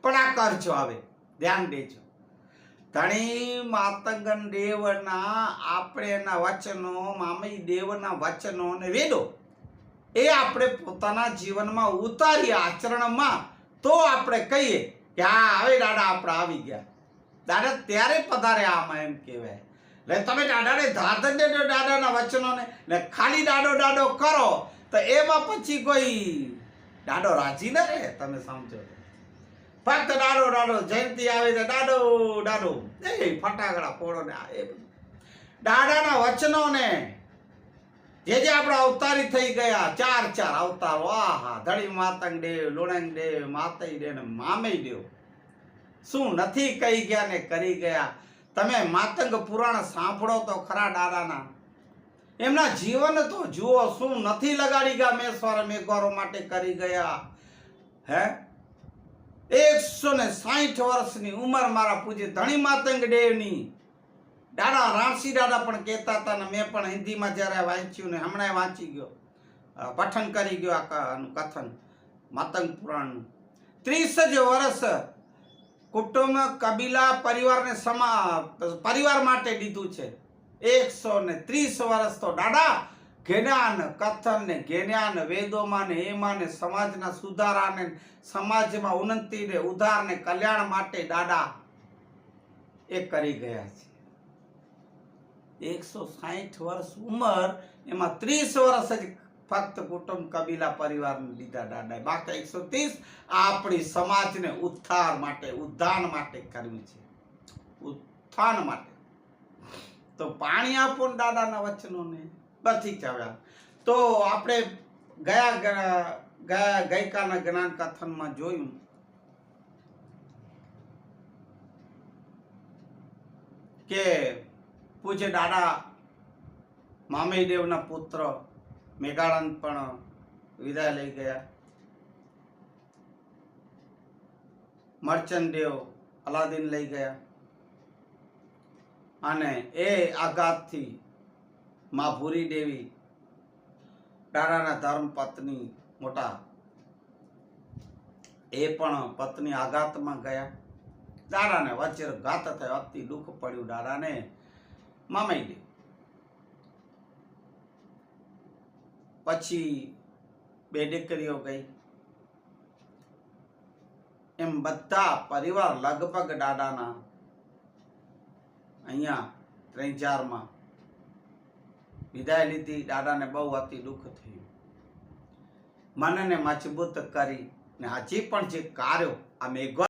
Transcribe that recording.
પણ આ કરજો, હવે ધ્યાન દેજો. ધણી માતંગન દેવના આપણે એના વચનો, મામઈ દેવના વચનો અને વેદો એ આપણે પોતાના જીવનમાં ઉતારીએ આચરણમાં, તો આપણે કહીએ કે હા હવે દાદા આપણે આવી ગયા. દાદા ત્યારે પધારે આમાં, એમ કહેવાય. એટલે તમે દાદાને ધાધન દેજો દાદાના વચનોને, ને ખાલી દાડો દાડો કરો તો એમાં પછી કોઈ દાડો રાજી ન રહે. તમે સમજો, ફક્ત દાડો દાડો, જયંતિ આવે તો દાડો દાડો, એ ફટાકડા ફોડો ને એ દાદાના વચનોને જે આપણા અવતારી થઈ ગયા, ચાર અવતારો, આહા, ધણી માતંગ દેવ, લુણંગ દેવ, માતઈ દેવ ને મામઈ દેવ, શું નથી કહી ગયા ને કરી ગયા. તમે માતંગ પુરાણ સાંભળો તો ખરા દાદાના, એમના જીવન તો જુઓ, શું નથી લગાડી ગયા મેશ્વર મેઘવારો માટે કરી ગયા. હે 160 વર્ષની ઉંમર મારા પૂજ્ય ધણી માતંગ દેવની. દાદા રાણસી દાદા પણ કહેતા હતા, ને મેં પણ હિન્દીમાં જ્યારે વાંચ્યું ને હમણાં વાંચી ગયો, પઠન કરી ગયો આનું કથન માતંગ પુરાણનું. 30 વર્ષ કુટુંબ, કબીલા, પરિવાર માટે દીધું છે. 130 વર્ષ તો દાદા જ્ઞાન કથન ને જ્ઞાન વેદોમાં ને એમાં ને સમાજના સુધારા ને સમાજમાં ઉન્નતિ ને ઉદ્ધાર ને કલ્યાણ માટે દાદા એ કરી ગયા છે. 160 વર્ષ ઉંમર, એમાં 30 વર્ષ જ ફક્ત કુટુંબ, કબીલા, પરિવારને લીધા દાદાએ. બાકી 130 આપણી સમાજને ઉત્થાન માટે, ઉદ્ધાન માટે કર્યું છે, ઉત્થાન માટે. તો પાણી આપો ને દાદાના વચનોને. બસ ઠીક છે. હવે તો આપણે ગઈકાલના જ્ઞાન કથનમાં જોયું કે પૂજ્ય દાદા મામઈ દેવના પુત્ર મેઘાનંદ પણ વિદાય લઈ ગયા. મર્ચન્ટ દેવ અલાદીન લઈ ગયા. અને એ આઘાતથી મા ભૂરી દેવી, દાદાના ધર્મ પત્ની મોટા, એ પણ પત્ની આઘાતમાં ગયા. દાદાને વજ્રઘાત થયો, અતિ દુઃખ પડ્યું દાદાને. મામઈ દેવ પછી 2 દીકરીઓ ગઈ. એમ બધા પરિવાર લગભગ દાદાના અહીંયા 3-4 વિદાય લીધી. દાદાને બહુ અતિ દુઃખ થયું. મનને મજબૂત કરી ને હજી પણ જે કાર્યો આ મેઘ